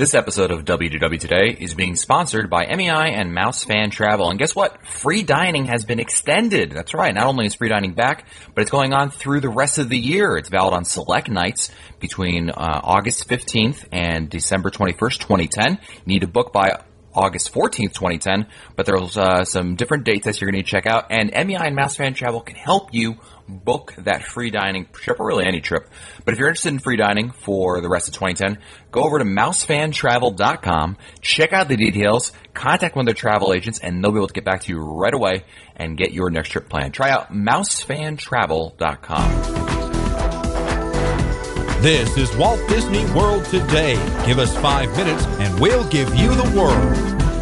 This episode of WDW Today is being sponsored by MEI and Mouse Fan Travel. And guess what? Free dining has been extended. That's right. Not only is free dining back, but it's going on through the rest of the year. It's valid on select nights between August 15th and December 21st, 2010. You need to book by August 14th, 2010, but there's some different dates that you're going to check out. And MEI and Mouse Fan Travel can help you book that free dining trip, or really any trip. But if you're interested in free dining for the rest of 2010, go over to mousefantravel.com, check out the details, contact one of their travel agents, and they'll be able to get back to you right away and get your next trip planned. Try out mousefantravel.com. This is Walt Disney World Today. Give us 5 minutes and we'll give you the world.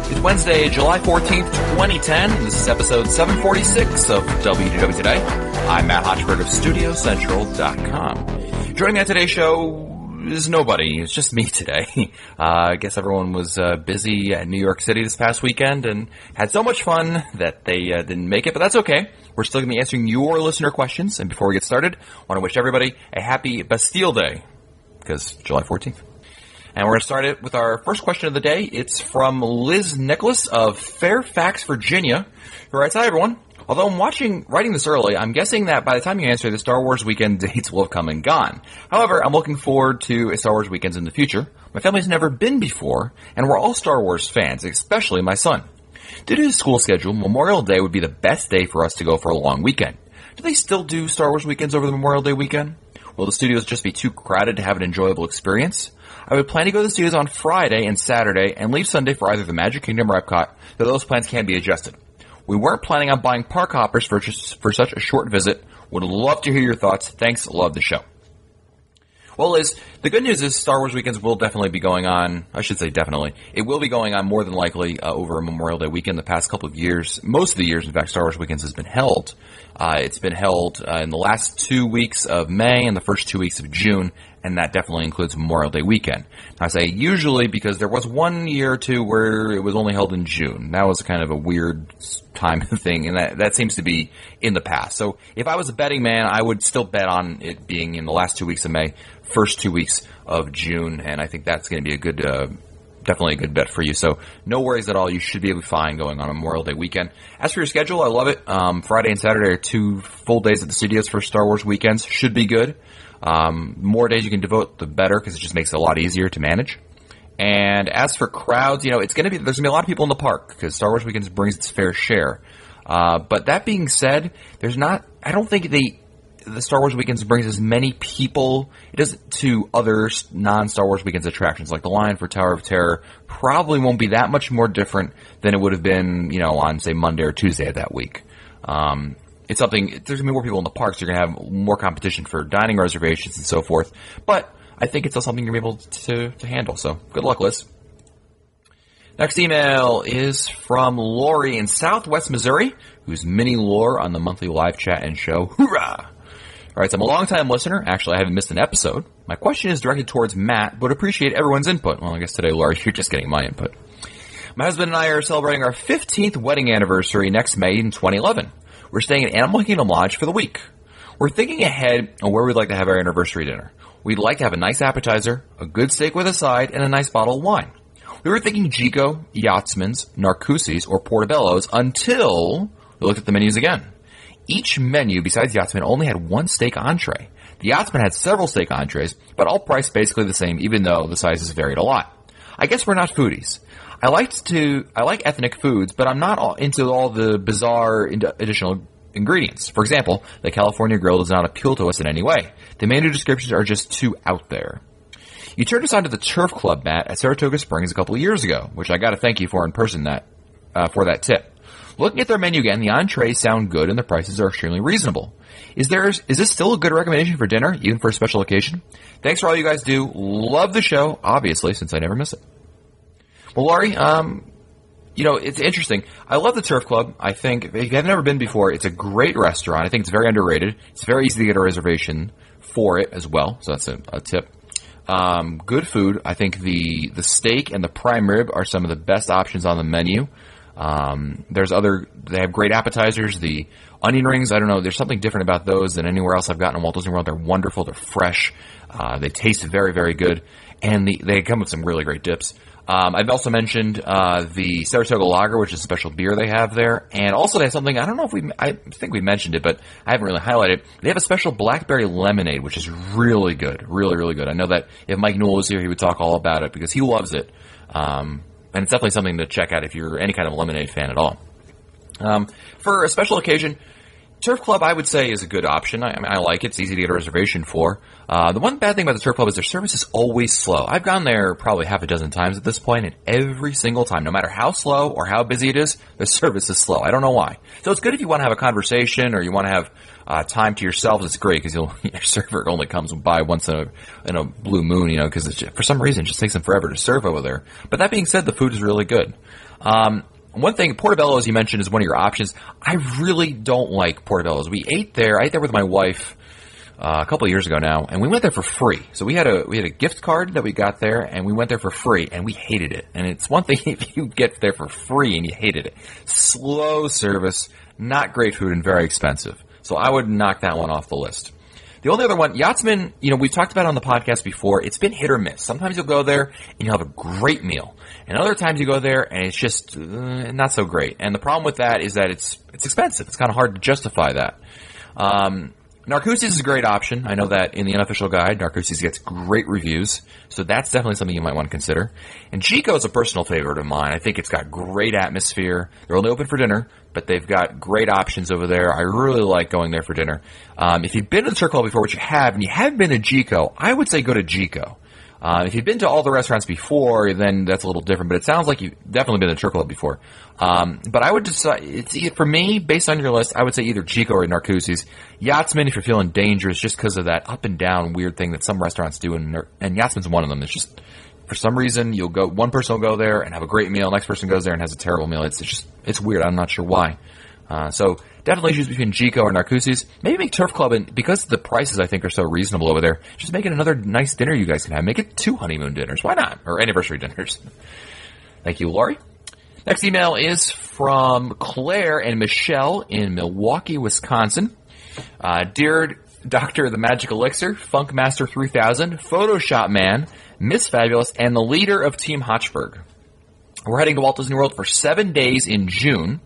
It's Wednesday, July 14th, 2010. This is episode 746 of WDW Today. I'm Matt Hochberg of StudioCentral.com. Joining me on today's show is nobody. It's just me today. I guess everyone was busy at New York City this past weekend and had so much fun that they didn't make it, but that's okay. We're still going to be answering your listener questions. And before we get started, I want to wish everybody a happy Bastille Day, because July 14th. And we're going to start it with our first question of the day. It's from Liz Nicholas of Fairfax, Virginia, who writes, "Hi, everyone. Although I'm writing this early, I'm guessing that by the time you answer, the Star Wars weekend dates will have come and gone. However, I'm looking forward to Star Wars weekends in the future. My family's never been before, and we're all Star Wars fans, especially my son. Due to his school schedule, Memorial Day would be the best day for us to go for a long weekend. Do they still do Star Wars weekends over the Memorial Day weekend? Will the studios just be too crowded to have an enjoyable experience? I would plan to go to the studios on Friday and Saturday and leave Sunday for either the Magic Kingdom or Epcot, though those plans can be adjusted. We weren't planning on buying park hoppers for such a short visit. Would love to hear your thoughts. Thanks. Love the show." Well, Liz, the good news is Star Wars weekends will definitely be going on. I should say definitely. It will be going on more than likely over Memorial Day weekend. The past couple of years, most of the years, in fact, Star Wars weekends has been held. It's been held in the last 2 weeks of May and the first 2 weeks of June, and that definitely includes Memorial Day weekend. I say usually because there was 1 year or two where it was only held in June. That was kind of a weird time thing, and that seems to be in the past. So if I was a betting man, I would still bet on it being in the last 2 weeks of May, first 2 weeks of June, and I think that's going to be a good, definitely a good bet for you. So no worries at all. You should be able to find going on a Memorial Day weekend. As for your schedule, I love it. Friday and Saturday are 2 full days at the studios for Star Wars weekends. Should be good. More days you can devote, the better, because it just makes it a lot easier to manage. And as for crowds, there's going to be a lot of people in the park because Star Wars weekends brings its fair share. But that being said, I don't think the Star Wars weekends brings as many people it does to other non-Star Wars weekends attractions, like the line for Tower of Terror probably won't be that much more different than it would have been, on, say, Monday or Tuesday of that week. It's something, there's going to be more people in the parks, you're going to have more competition for dining reservations and so forth, but I think it's still something you're going to be able to handle, so good luck, Liz. Next email is from Lori in Southwest Missouri, who's mini lore on the monthly live chat and show. Hoorah! All right, so I'm a long-time listener. Actually, I haven't missed an episode. My question is directed towards Matt, but appreciate everyone's input. Well, I guess today, Lori, you're just getting my input. My husband and I are celebrating our 15th wedding anniversary next May in 2011. We're staying at Animal Kingdom Lodge for the week. We're thinking ahead on where we'd like to have our anniversary dinner. We'd like to have a nice appetizer, a good steak with a side, and a nice bottle of wine. We were thinking Chico, Yachtsman's, Narcoossee's, or Portobello's until we looked at the menus again. Each menu besides Yachtsman only had one steak entree. The Yachtsman had several steak entrees, but all priced basically the same, even though the sizes varied a lot. I guess we're not foodies. I like ethnic foods, but I'm not into all the bizarre additional ingredients. For example, the California Grill does not appeal to us in any way. The menu descriptions are just too out there. You turned us onto the Turf Club, Matt, at Saratoga Springs a couple of years ago, which I got to thank you for in person for that tip. Looking at their menu again, the entrees sound good and the prices are extremely reasonable. Is this still a good recommendation for dinner, even for a special occasion? Thanks for all you guys do. Love the show, obviously, since I never miss it. Well, Laurie, it's interesting. I love the Turf Club. I think, if you have never been before, it's a great restaurant. I think it's very underrated. It's very easy to get a reservation for it as well, so that's a tip. Good food. I think the steak and the prime rib are some of the best options on the menu. They have great appetizers. The onion rings, I don't know, there's something different about those than anywhere else I've gotten in Walt Disney World. They're wonderful. They're fresh. They taste very, very good. and they come with some really great dips. I've also mentioned the Saratoga Lager, which is a special beer they have there, and also they have something, I don't know if I think we mentioned it, but I haven't really highlighted. They have a special blackberry lemonade, which is really good, really, really good. I know that if Mike Newell was here, he would talk all about it because he loves it, and it's definitely something to check out if you're any kind of lemonade fan at all. For a special occasion, Turf Club, I would say, is a good option. I like it. It's easy to get a reservation for. The one bad thing about the Turf Club is their service is always slow. I've gone there probably half a dozen times at this point, and every single time, no matter how slow or how busy it is, the service is slow. I don't know why. So it's good if you want to have a conversation or you want to have time to yourselves. It's great because your server only comes by once in a blue moon, because for some reason it just takes them forever to serve over there. But that being said, the food is really good. One thing, Portobello, as you mentioned, is one of your options. I really don't like Portobello's. I ate there with my wife a couple of years ago now, and we went there for free. So we had a gift card that we got there, and we went there for free, and we hated it. And it's one thing if you get there for free and you hated it. Slow service, not great food, and very expensive. So I would knock that one off the list. The only other one, Yachtsman, we've talked about it on the podcast before. It's been hit or miss. Sometimes you'll go there and you'll have a great meal. And other times you go there and it's just not so great. And the problem with that is that it's expensive. It's kind of hard to justify that. Narcoossee's is a great option. I know that in the unofficial guide, Narcoossee's gets great reviews. So that's definitely something you might want to consider. And Chico is a personal favorite of mine. I think it's got great atmosphere. They're only open for dinner, but they've got great options over there. I really like going there for dinner. If you've been to the Turf Club before, which you have, and you haven't been to Chico, I would say go to Chico. If you've been to all the restaurants before, then that's a little different. But it sounds like you've definitely been to Turf Club before. But I would decide, for me, based on your list, I would say either Chico or Narcoossee's. Yachtsman, if you're feeling dangerous, just because of that up and down weird thing that some restaurants do, and Yachtsman's one of them. It's just, for some reason, one person will go there and have a great meal, next person goes there and has a terrible meal. It's weird. I'm not sure why. So definitely choose between Chico or Narcoossee's. Maybe make Turf Club, and because the prices I think are so reasonable over there, just make it another nice dinner you guys can have. Make it 2 honeymoon dinners. Why not? Or anniversary dinners. Thank you, Lori. Next email is from Claire and Michelle in Milwaukee, Wisconsin. Dear Dr. The Magic Elixir, Funk Master 3000, Photoshop Man, Miss Fabulous, and the leader of Team Hotchberg. We're heading to Walt Disney World for 7 days in June.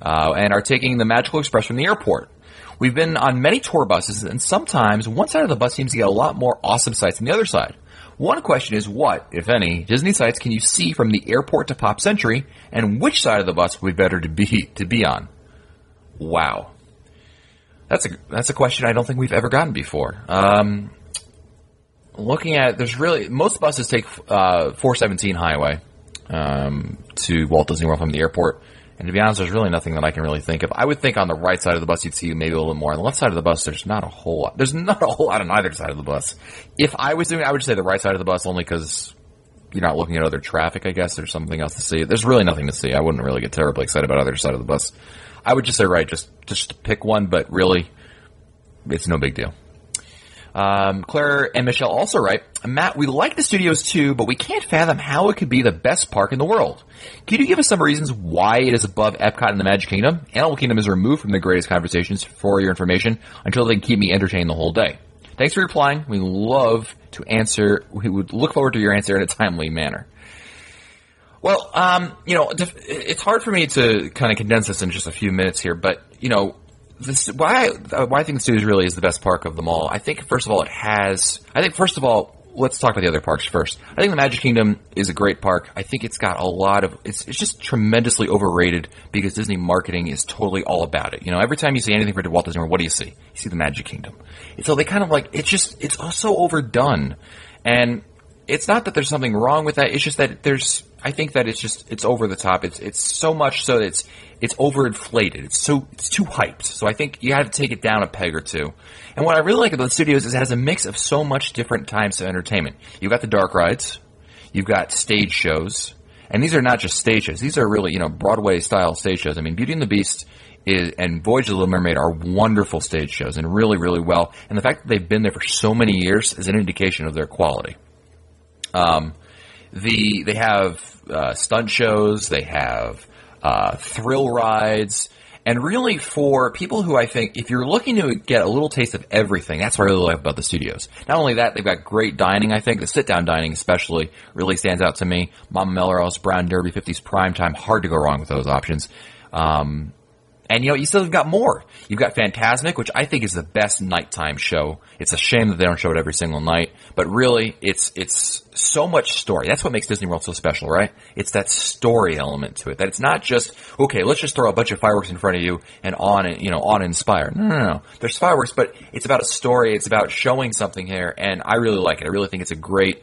And are taking the Magical Express from the airport. We've been on many tour buses, and sometimes one side of the bus seems to get a lot more awesome sights than the other side. One question is what, if any, Disney sights can you see from the airport to Pop Century, and which side of the bus would be better to be on? Wow. That's a question I don't think we've ever gotten before. Looking at, most buses take 417 Highway to Walt Disney World from the airport. And to be honest, there's really nothing that I can really think of. I would think on the right side of the bus you'd see maybe a little more. On the left side of the bus, there's not a whole lot. There's not a whole lot on either side of the bus. If I was doing it, I would say the right side of the bus only because you're not looking at other traffic, I guess. There's something else to see. There's really nothing to see. I wouldn't really get terribly excited about either side of the bus. I would just say right, just pick one, but really, it's no big deal. Claire and Michelle also write, Matt, we like the studios too, but we can't fathom how it could be the best park in the world. Can you give us some reasons why it is above Epcot and the Magic Kingdom? Animal Kingdom is removed from the greatest conversations for your information until they can keep me entertained the whole day. Thanks for replying. We would look forward to your answer in a timely manner. Well, it's hard for me to kind of condense this in just a few minutes here, but, why I think the studios really is the best park of them all. I think, first of all, let's talk about the other parks first. I think the Magic Kingdom is a great park. I think it's got it's just tremendously overrated because Disney marketing is totally all about it. Every time you see anything for Walt Disney World, what do you see? You see the Magic Kingdom. And so they kind of it's also overdone. And it's not that there's something wrong with that. It's just that I think that it's over the top. It's so much so that it's overinflated. It's too hyped. So I think you have to take it down a peg or two. And what I really like about the studios is it has a mix of so much different types of entertainment. You've got the dark rides. You've got stage shows. And these are not just stage shows. These are really, Broadway-style stage shows. I mean, Beauty and the Beast and Voyage of the Little Mermaid are wonderful stage shows and really, really well. And the fact that they've been there for so many years is an indication of their quality. They have stunt shows. They have thrill rides. And really for people who I think, if you're looking to get a little taste of everything, that's what I really like about the studios. Not only that, they've got great dining, I think. The sit-down dining especially really stands out to me. Mama Melrose, Brown Derby, 50s Primetime, hard to go wrong with those options. And, you still have got more. You've got Fantasmic, which I think is the best nighttime show. It's a shame that they don't show it every single night. But really, it's so much story. That's what makes Disney World so special, right? It's that story element to it. That it's not just, okay, let's just throw a bunch of fireworks in front of you and on inspire. No. There's fireworks, but it's about a story. It's about showing something here. And I really like it. I really think it's a great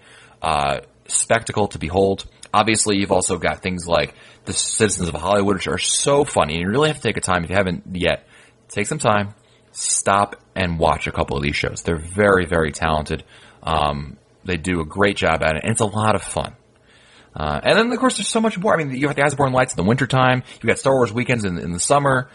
spectacle to behold. Obviously, you've also got things like the Citizens of Hollywood, which are so funny. And you really have to take a time, if you haven't yet, take some time, stop and watch a couple of these shows. They're very, very talented. They do a great job at it, and it's a lot of fun. And then, of course, there's so much more. I mean, you have the Osborne Lights in the wintertime. You've got Star Wars weekends in the summer.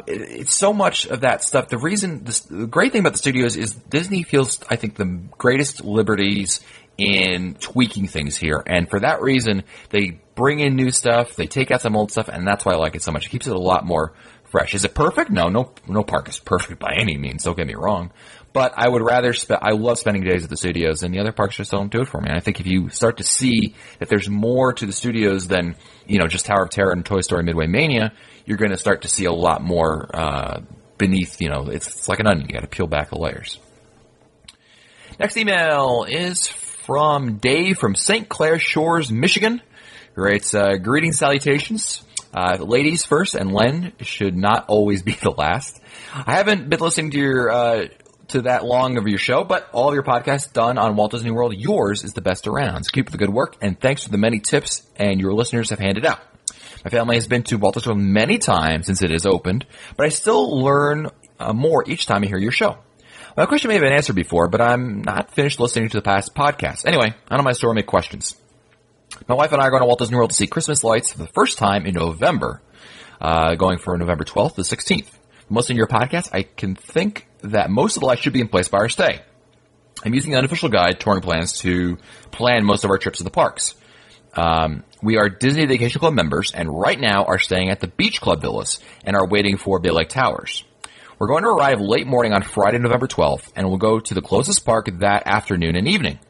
It's so much of that stuff. The great thing about the studios is Disney feels, I think, the greatest liberties in tweaking things here. And for that reason, they bring in new stuff, they take out some old stuff, and that's why I like it so much. It keeps it a lot more fresh. Is it perfect? No park is perfect by any means, don't get me wrong. But I would rather I love spending days at the studios, and the other parks just don't do it for me. And I think if you start to see that there's more to the studios than, just Tower of Terror and Toy Story Midway Mania, you're going to start to see a lot more beneath, it's like an onion. You got to peel back the layers. Next email is from Dave from St. Clair Shores, Michigan. He writes, greetings, salutations. Ladies first, and Len should not always be the last. I haven't been listening to to that long of your show, but all of your podcasts done on Walt Disney World, yours is the best around. So keep up the good work, and thanks for the many tips and your listeners have handed out. My family has been to Walt Disney World many times since it has opened, but I still learn more each time I hear your show. My question may have been answered before, but I'm not finished listening to the past podcasts. Anyway, on to my story, make questions. My wife and I are going to Walt Disney World to see Christmas lights for the first time in November, going for November 12th to 16th. From listening to your podcast, I can think that most of the lights should be in place by our stay. I'm using the unofficial guide, Touring Plans, to plan most of our trips to the parks. We are Disney Vacation Club members, and right now are staying at the Beach Club Villas and are waiting for Bay Lake Towers. We're going to arrive late morning on Friday, November 12th, and we'll go to the closest park that afternoon and evening.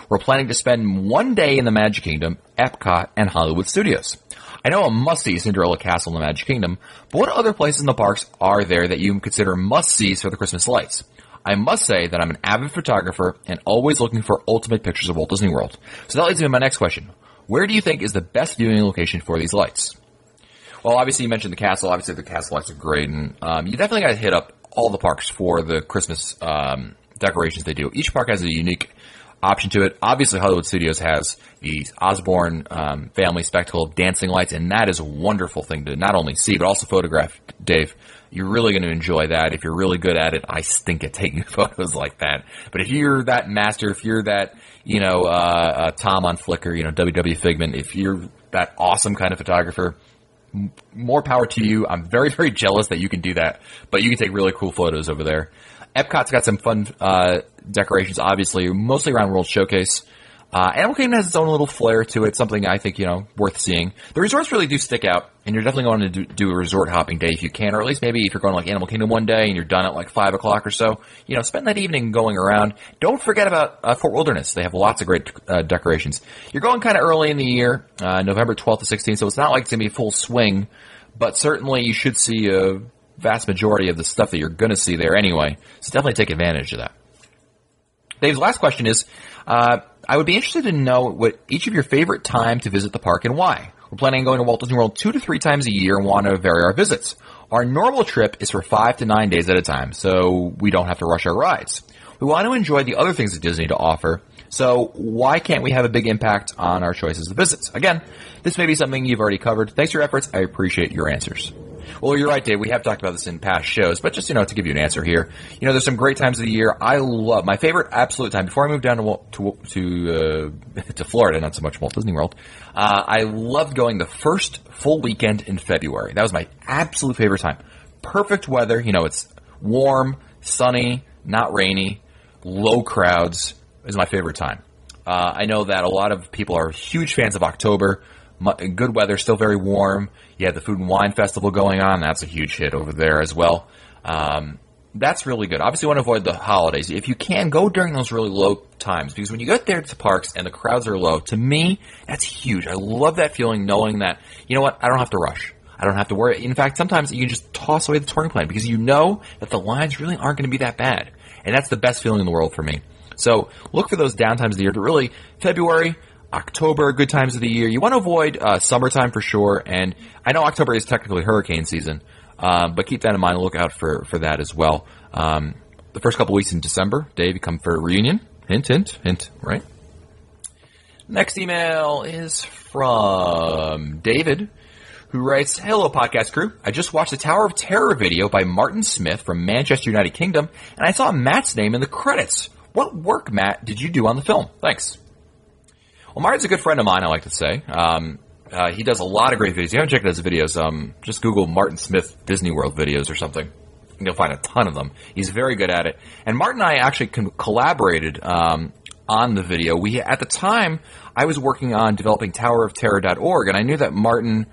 We're planning to spend one day in the Magic Kingdom, Epcot, and Hollywood Studios. I know a must-see is Cinderella Castle in the Magic Kingdom, but what other places in the parks are there that you consider must-sees for the Christmas lights? I must say that I'm an avid photographer and always looking for ultimate pictures of Walt Disney World. So that leads me to my next question. Where do you think is the best viewing location for these lights? Well, obviously you mentioned the castle. Obviously the castle lights are great, and you definitely got to hit up all the parks for the Christmas decorations they do. Each park has a unique option to it. Obviously, Hollywood Studios has the Osborne family spectacle of dancing lights, and that is a wonderful thing to not only see, but also photograph, Dave. You're really going to enjoy that. If you're really good at it, I stink at taking photos like that. But if you're that master, if you're that, Tom on Flickr, WW Figment, if you're that awesome kind of photographer, more power to you. I'm very, very jealous that you can do that, but you can take really cool photos over there. Epcot's got some fun decorations, obviously, mostly around World Showcase. Animal Kingdom has its own little flair to it, something I think, worth seeing. The resorts really do stick out, and you're definitely going to do a resort hopping day if you can, or at least maybe if you're going to like Animal Kingdom one day and you're done at like 5 o'clock or so, spend that evening going around. Don't forget about Fort Wilderness. They have lots of great decorations. You're going kind of early in the year, November 12th to 16th, so it's not like it's going to be full swing, but certainly you should see a vast majority of the stuff that you're going to see there anyway, so definitely take advantage of that. Dave's last question is, I would be interested to know what each of your favorite time to visit the park and why. We're planning on going to Walt Disney World 2 to 3 times a year and want to vary our visits. Our normal trip is for 5 to 9 days at a time, so we don't have to rush our rides. We want to enjoy the other things that Disney to offer, so why can't we have a big impact on our choices of visits? Again, this may be something you've already covered. Thanks for your efforts. I appreciate your answers. Well, you're right, Dave. We have talked about this in past shows, but just, to give you an answer here. There's some great times of the year. I love my favorite absolute time before I moved down to Florida, not so much Walt Disney World. I loved going the first full weekend in February. That was my absolute favorite time. Perfect weather. It's warm, sunny, not rainy, low crowds is my favorite time. I know that a lot of people are huge fans of October. good weather, still very warm. You have the Food and Wine Festival going on. That's a huge hit over there as well. That's really good. Obviously, you want to avoid the holidays. If you can, go during those really low times, because when you get there to parks and the crowds are low, to me, that's huge. I love that feeling, knowing that, you know what, I don't have to rush. I don't have to worry. In fact, sometimes you can just toss away the touring plan because you know that the lines really aren't going to be that bad. And that's the best feeling in the world for me. So look for those down times of the year. To really, February, October, good times of the year. You want to avoid summertime for sure. And I know October is technically hurricane season. But keep that in mind and look out for that as well. The first couple weeks in December, Dave, you come for a reunion. Hint, hint, hint, right? Next email is from David, who writes, "Hello, podcast crew. I just watched the Tower of Terror video by Martin Smith from Manchester, United Kingdom, and I saw Matt's name in the credits. What work, Matt, did you do on the film? Thanks." Well, Martin's a good friend of mine, I like to say. He does a lot of great videos. If you haven't checked out his videos, just Google Martin Smith Disney World videos or something. And you'll find a ton of them. He's very good at it. And Martin and I actually collaborated on the video. At the time, I was working on developing towerofterror.org, and I knew that Martin...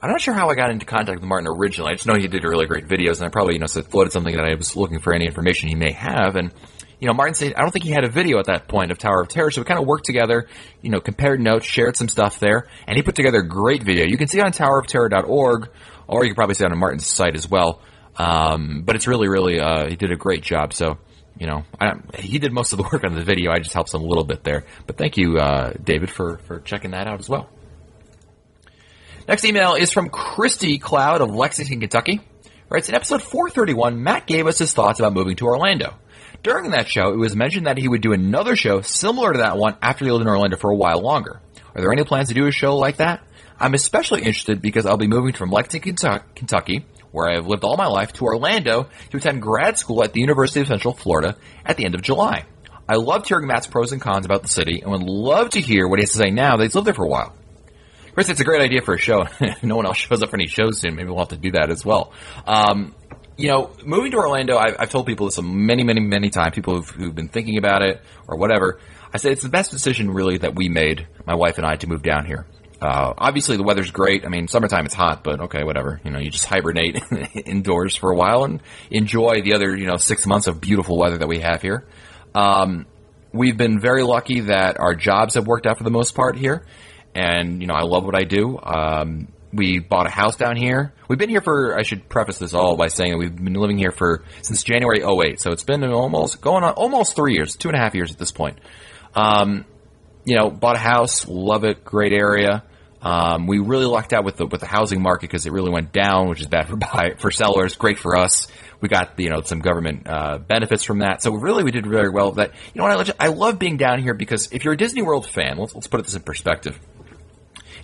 I'm not sure how I got into contact with Martin originally. I just know he did really great videos, and I probably, floated something that I was looking for any information he may have. And Martin said, I don't think he had a video at that point of Tower of Terror, so we kind of worked together, compared notes, shared some stuff there, and he put together a great video. You can see it on towerofterror.org, or you can probably see it on Martin's site as well. But it's really, he did a great job. So, he did most of the work on the video. I just helped him a little bit there. But thank you, David, for checking that out as well. Next email is from Christy Cloud of Lexington, Kentucky. Writes, in episode 431, Matt gave us his thoughts about moving to Orlando. During that show, it was mentioned that he would do another show similar to that one after he lived in Orlando for a while longer. Are there any plans to do a show like that? I'm especially interested because I'll be moving from Lexington, Kentucky, where I have lived all my life, to Orlando to attend grad school at the University of Central Florida at the end of July. I loved hearing Matt's pros and cons about the city and would love to hear what he has to say now that he's lived there for a while. Chris, it's a great idea for a show. No one else shows up for any shows soon. Maybe we'll have to do that as well. Moving to Orlando, I've told people this many, many, many times, people who've been thinking about it or whatever. I said it's the best decision, really, that we made, my wife and I, to move down here. Obviously, the weather's great. I mean, summertime it's hot, but okay, whatever. You just hibernate indoors for a while and enjoy the other, 6 months of beautiful weather that we have here. We've been very lucky that our jobs have worked out for the most part here. And, I love what I do. We bought a house down here. We've been here I should preface this all by saying that we've been living here since January 2008. So it's been almost 3 years, 2.5 years at this point. Bought a house, love it, great area. We really lucked out with the housing market because it really went down, which is bad for sellers, great for us. We got, some government benefits from that. So we did very well with that. I love being down here because if you're a Disney World fan, let's put this in perspective.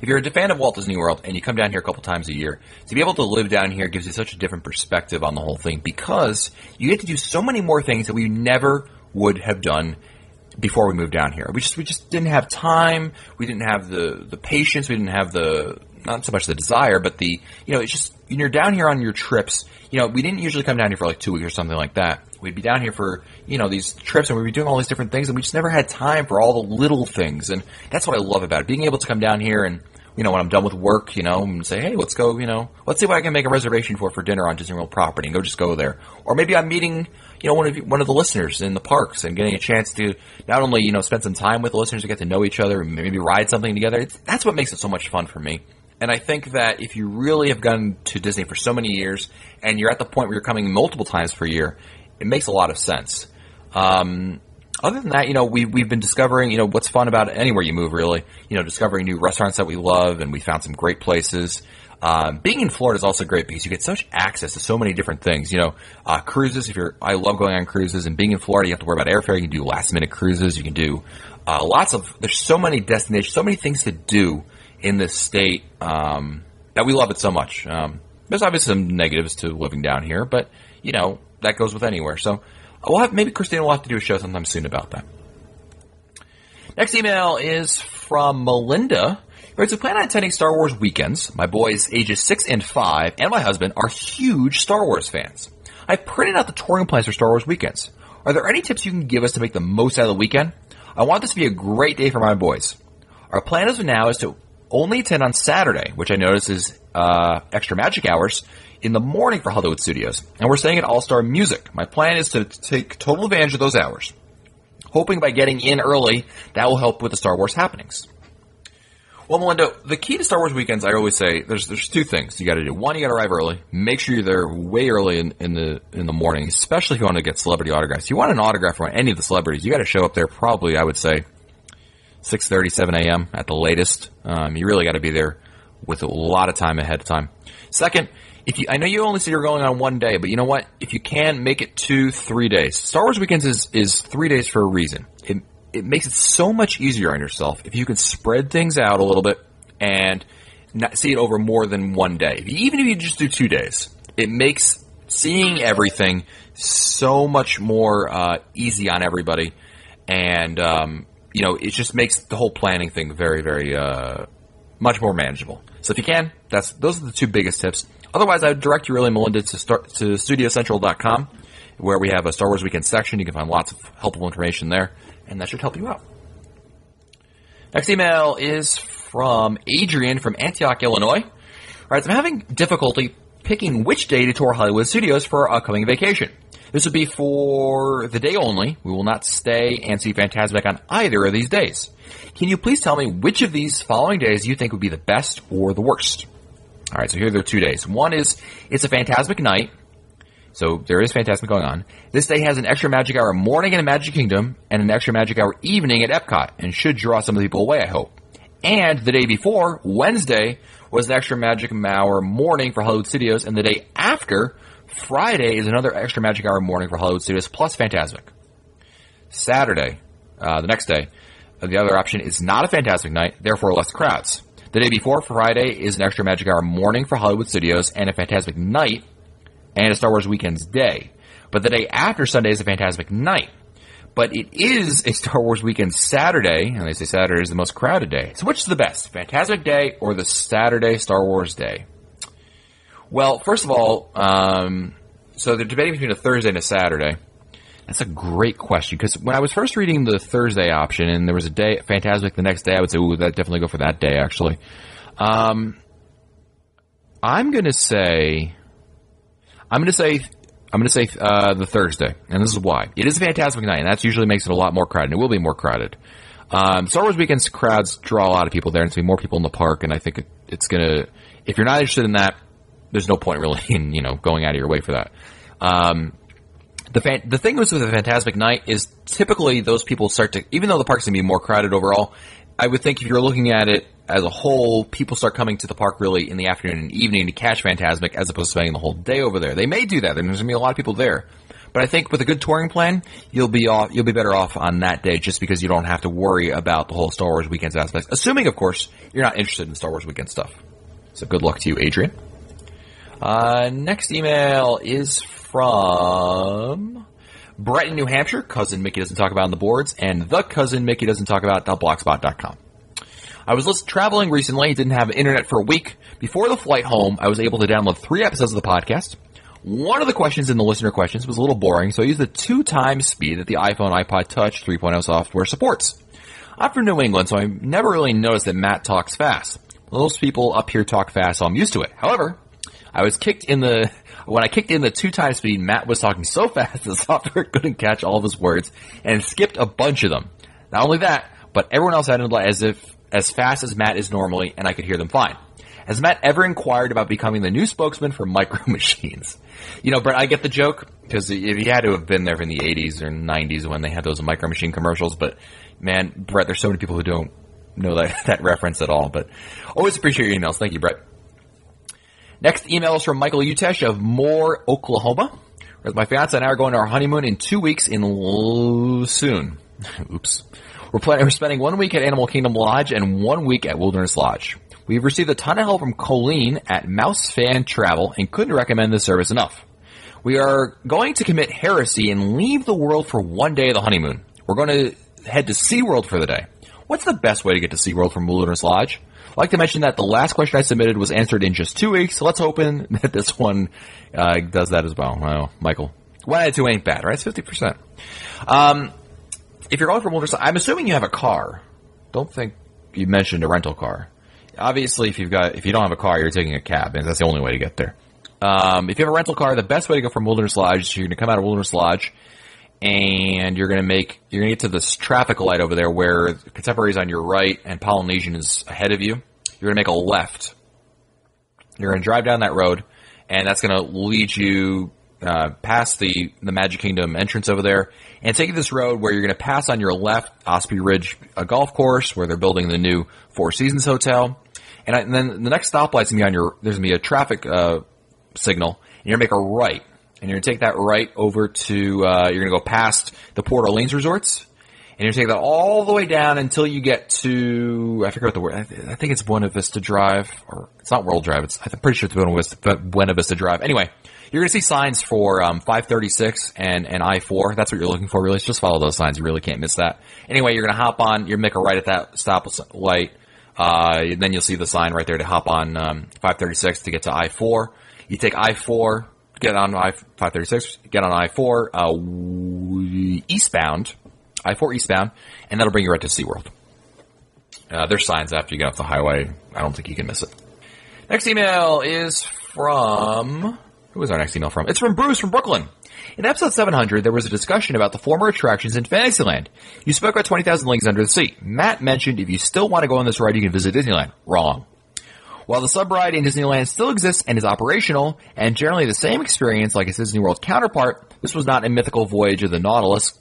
If you're a fan of Walt Disney World and you come down here a couple times a year, to be able to live down here gives you such a different perspective on the whole thing because you get to do so many more things that we never would have done before we moved down here. We just didn't have time. We didn't have the patience. We didn't have not so much the desire, but it's just, when you're down here on your trips, we didn't usually come down here for like 2 weeks or something like that. We'd be down here for, these trips, and we'd be doing all these different things, and we just never had time for all the little things. And that's what I love about it. Being able to come down here and, when I'm done with work, and say, hey, let's go, let's see what I can make a reservation for dinner on Disney World property and just go there. Or maybe I'm meeting, one of the listeners in the parks and getting a chance to not only, spend some time with the listeners to get to know each other and maybe ride something together. That's what makes it so much fun for me. And I think that if you really have gone to Disney for so many years and you're at the point where you're coming multiple times per year, it makes a lot of sense. Other than that, we've been discovering, what's fun about anywhere you move, really. Discovering new restaurants that we love, and we found some great places. Being in Florida is also great because you get such access to so many different things. Cruises, I love going on cruises, and being in Florida, you have to worry about airfare. You can do last-minute cruises. You can do there's so many destinations, so many things to do in this state that we love it so much. There's obviously some negatives to living down here, but, that goes with anywhere. So maybe Christina will have to do a show sometime soon about that. Next email is from Melinda. We plan on attending Star Wars weekends. My boys, ages 6 and 5, and my husband are huge Star Wars fans. I've printed out the touring plans for Star Wars weekends. Are there any tips you can give us to make the most out of the weekend? I want this to be a great day for my boys. Our plan as of now is to only attend on Saturday, which I notice is extra magic hours in the morning for Hollywood Studios. And we're staying at All-Star Music. My plan is to take total advantage of those hours, hoping by getting in early, that will help with the Star Wars happenings. Well, Melinda, the key to Star Wars weekends, I always say, there's two things you got to do. One, you got to arrive early. Make sure you're there way early in the morning, especially if you want to get celebrity autographs. If you want an autograph from any of the celebrities, you got to show up there probably, I would say, 6:30, 7 a.m. at the latest. You really got to be there with a lot of time ahead of time. Second, I know you only say you're going on one day, but you know what? If you can, make it 2-3 days. Star Wars weekends is 3 days for a reason. It makes it so much easier on yourself if you can spread things out a little bit and not see it over more than one day. Even if you just do 2 days, it makes seeing everything so much more easy on everybody, and it just makes the whole planning thing very, very much more manageable. So if you can, those are the two biggest tips. Otherwise, I would direct you really, Melinda, to StudioCentral.com, where we have a Star Wars Weekend section. You can find lots of helpful information there, and that should help you out. Next email is from Adrian from Antioch, Illinois. All right, so I'm having difficulty picking which day to tour Hollywood Studios for our upcoming vacation. This would be for the day only. We will not stay and see Fantasmic on either of these days. Can you please tell me which of these following days you think would be the best or the worst? All right, so here are the 2 days. One is it's a Fantasmic night, so there is Fantasmic going on. This day has an extra magic hour morning in the Magic Kingdom and an extra magic hour evening at Epcot, and should draw some of the people away, I hope. And the day before, Wednesday, was an extra magic hour morning for Hollywood Studios, and the day after, Friday, is another extra magic hour morning for Hollywood Studios plus Fantasmic. Saturday, the next day, the other option is not a Fantasmic night, therefore less crowds. The day before, Friday, is an extra magic hour morning for Hollywood Studios and a Fantasmic night and a Star Wars Weekends day. But the day after Sunday is a Fantasmic night. But it is a Star Wars Weekend Saturday, and they say Saturday is the most crowded day. So which is the best, Fantasmic Day or the Saturday Star Wars Day? Well, first of all, so they're debating between a Thursday and a Saturday. That's a great question, because when I was first reading the Thursday option and there was a day, Fantasmic the next day, I would say, ooh, that'd definitely go for that day, actually. I'm going to say the Thursday, and this is why. It is a Fantasmic night, and that usually makes it a lot more crowded, and it will be more crowded. Star Wars Weekend's crowds draw a lot of people there, and it's going to be more people in the park, and I think it's going to, if you're not interested in that, there's no point really in, going out of your way for that. The thing with the Fantasmic night is typically those people start to, even though the park's going to be more crowded overall, I would think if you're looking at it as a whole, people start coming to the park really in the afternoon and evening to catch Fantasmic as opposed to spending the whole day over there. They may do that. There's going to be a lot of people there. But I think with a good touring plan, you'll be better off on that day just because you don't have to worry about the whole Star Wars Weekends aspect. Assuming, of course, you're not interested in Star Wars Weekend stuff. So good luck to you, Adrian. Next email is from Brett in New Hampshire, cousin Mickey doesn't talk about on the boards, and the cousin Mickey doesn't talk about.blogspot.com. I was traveling recently, didn't have internet for a week. Before the flight home, I was able to download 3 episodes of the podcast. One of the questions in the listener questions was a little boring, so I used the 2 times speed that the iPhone iPod Touch 3.0 software supports. I'm from New England, so I never really noticed that Matt talks fast. Most people up here talk fast, so I'm used to it. However, when I kicked in the 2 times speed, Matt was talking so fast the software couldn't catch all of his words and skipped a bunch of them. Not only that, but everyone else sounded as fast as Matt is normally, and I could hear them fine. Has Matt ever inquired about becoming the new spokesman for Micro Machines? Brett, I get the joke, because he had to have been there in the 80s or 90s when they had those Micro Machine commercials, but man, Brett, there's so many people who don't know that reference at all, but always appreciate your emails. Thank you, Brett. Next email is from Michael Utesh of Moore, Oklahoma. My fiance and I are going to our honeymoon in 2 weeks soon. Oops. We're spending 1 week at Animal Kingdom Lodge and 1 week at Wilderness Lodge. We've received a ton of help from Colleen at Mouse Fan Travel and couldn't recommend this service enough. We are going to commit heresy and leave the world for 1 day of the honeymoon. We're going to head to SeaWorld for the day. What's the best way to get to SeaWorld from Wilderness Lodge? I'd like to mention that the last question I submitted was answered in just 2 weeks, so let's hope that this one does that as well. Well, Michael, 1 out of 2 ain't bad, right? It's 50%. If you're going from Wilderness Lodge, I'm assuming you have a car. Don't think you mentioned a rental car. obviously, if you don't have a car, you're taking a cab, and that's the only way to get there. If you have a rental car, the best way to go from Wilderness Lodge is you're going to come out of Wilderness Lodge, and you're going to get to this traffic light over there where Contemporary is on your right and Polynesian is ahead of you. You're going to make a left. You're going to drive down that road, and that's going to lead you past the Magic Kingdom entrance over there, and take you this road where you're going to pass on your left Osprey Ridge golf course where they're building the new Four Seasons Hotel, and then the next stoplight's going to be there's going to be a traffic signal, and you're going to make a right, and you're going to take that right over to you're going to go past the Port Orleans resorts, and you're going to take that all the way down until you get to, I forget what the word, I think it's Buena Vista Drive, or it's not World Drive, I'm pretty sure it's Buena Vista Drive. Anyway, you're going to see signs for 536 and I-4. That's what you're looking for, really. Just follow those signs. You really can't miss that. Anyway, you're going to hop on. You're make a right at that stop light. Then you'll see the sign right there to hop on 536 to get to I-4. You take I-4, get on I-536, get on I-4 eastbound, I-4 eastbound, and that'll bring you right to SeaWorld. There's signs after you get off the highway. I don't think you can miss it. Next email is from... Who is our next email from? It's from Bruce from Brooklyn. In episode 700, there was a discussion about the former attractions in Fantasyland. You spoke about 20,000 Leagues Under the Sea. Matt mentioned if you still want to go on this ride, you can visit Disneyland. Wrong. While the sub-ride in Disneyland still exists and is operational, and generally the same experience like its Disney World counterpart, this was not a mythical voyage of the Nautilus,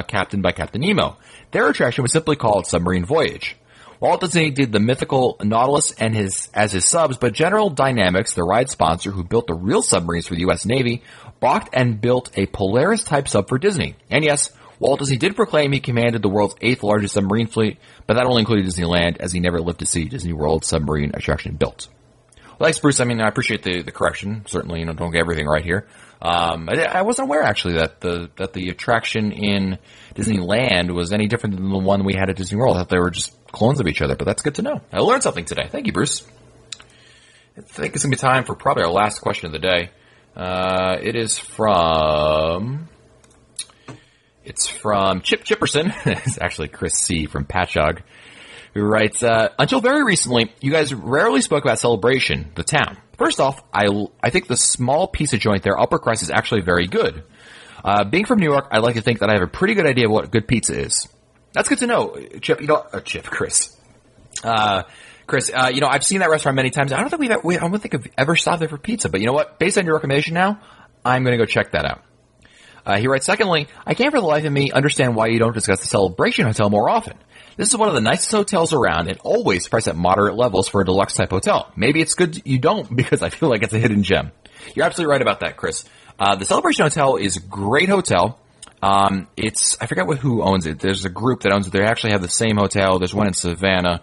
captained by Captain Nemo. Their attraction was simply called Submarine Voyage. Walt Disney did the mythical Nautilus and as his subs, but General Dynamics, the ride sponsor who built the real submarines for the U.S. Navy, balked and built a Polaris-type sub for Disney. And yes, Walt Disney did proclaim he commanded the world's 8th largest submarine fleet, but that only included Disneyland, as he never lived to see Disney World submarine attraction built. Well, thanks, Bruce. I mean, I appreciate the correction. Certainly, don't get everything right here. I wasn't aware, actually, that the attraction in Disneyland was any different than the one we had at Disney World. I thought they were just clones of each other, but that's good to know. I learned something today. Thank you, Bruce. I think it's going to be time for probably our last question of the day. It's from Chip Chipperson. It's actually Chris C. from Patchogue, who writes, until very recently, you guys rarely spoke about Celebration, the town. First off, I think the small pizza joint there, Upper Crust, is actually very good. Being from New York, I like to think that I have a pretty good idea of what good pizza is. That's good to know, Chip. Chris. Chris, I've seen that restaurant many times. I don't think I've ever stopped there for pizza. But you know what? Based on your recommendation now, I'm going to go check that out. He writes, secondly, I can't for the life of me understand why you don't discuss the Celebration Hotel more often. This is one of the nicest hotels around and always priced at moderate levels for a deluxe-type hotel. Maybe it's good you don't because I feel like it's a hidden gem. You're absolutely right about that, Chris. The Celebration Hotel is a great hotel. I forget who owns it. There's a group that owns it. They actually have the same hotel. There's one in Savannah,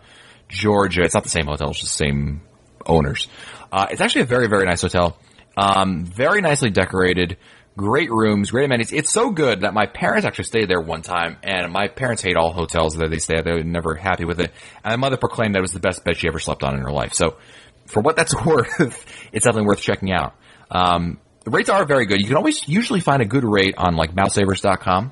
Georgia. It's not the same hotel. It's just the same owners. It's actually a very, very nice hotel. Very nicely decorated. Great rooms, great amenities. It's so good that my parents actually stayed there one time, and my parents hate all hotels that they stay at. They were never happy with it. And my mother proclaimed that it was the best bed she ever slept on in her life. So for what that's worth, it's definitely worth checking out. The rates are very good. You can always usually find a good rate on like mousesavers.com.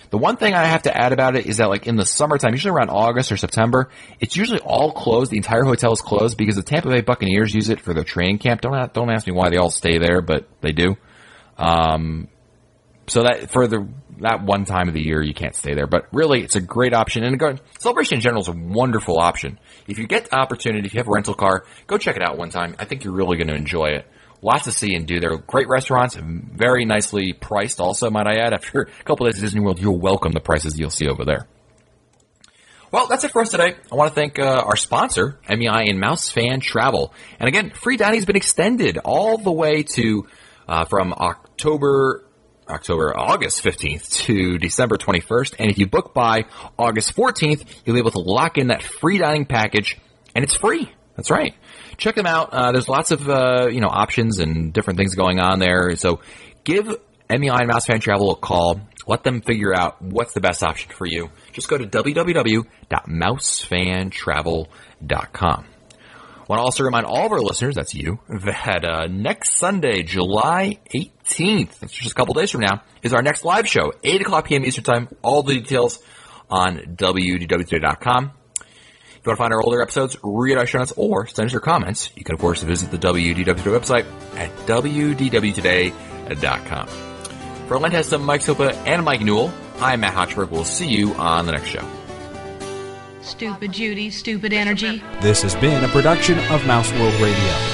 The one thing I have to add about it is that like in the summertime, usually around August or September, it's usually all closed. The entire hotel is closed because the Tampa Bay Buccaneers use it for their training camp. Don't ask me why they all stay there, but they do. So that for that one time of the year, you can't stay there. But really, it's a great option. And Celebration in general is a wonderful option. If you get the opportunity, if you have a rental car, go check it out one time. I think you're really going to enjoy it. Lots to see and do. They're great restaurants, very nicely priced also, might I add. After a couple of days at Disney World, you'll welcome the prices you'll see over there. Well, that's it for us today. I want to thank our sponsor, MEI and Mouse Fan Travel. And again, free dining has been extended all the way to from August 15th to December 21st. And if you book by August 14th, you'll be able to lock in that free dining package, and it's free. That's right. Check them out. There's lots of options and different things going on there. So give MEI and Mouse Fan Travel a call. Let them figure out what's the best option for you. Just go to www.mousefantravel.com. I want to also remind all of our listeners, that's you, that next Sunday, July 18th, that's just a couple days from now, is our next live show, 8 o'clock p.m. Eastern Time. All the details on www.com. If you want to find our older episodes, read our show notes, or send us your comments, you can, of course, visit the WDW website at wdwtoday.com. For Len Heston, Mike Sopa, and Mike Newell, I'm Matt Hochberg. We'll see you on the next show. Stupid Judy, stupid energy. This has been a production of Mouse World Radio.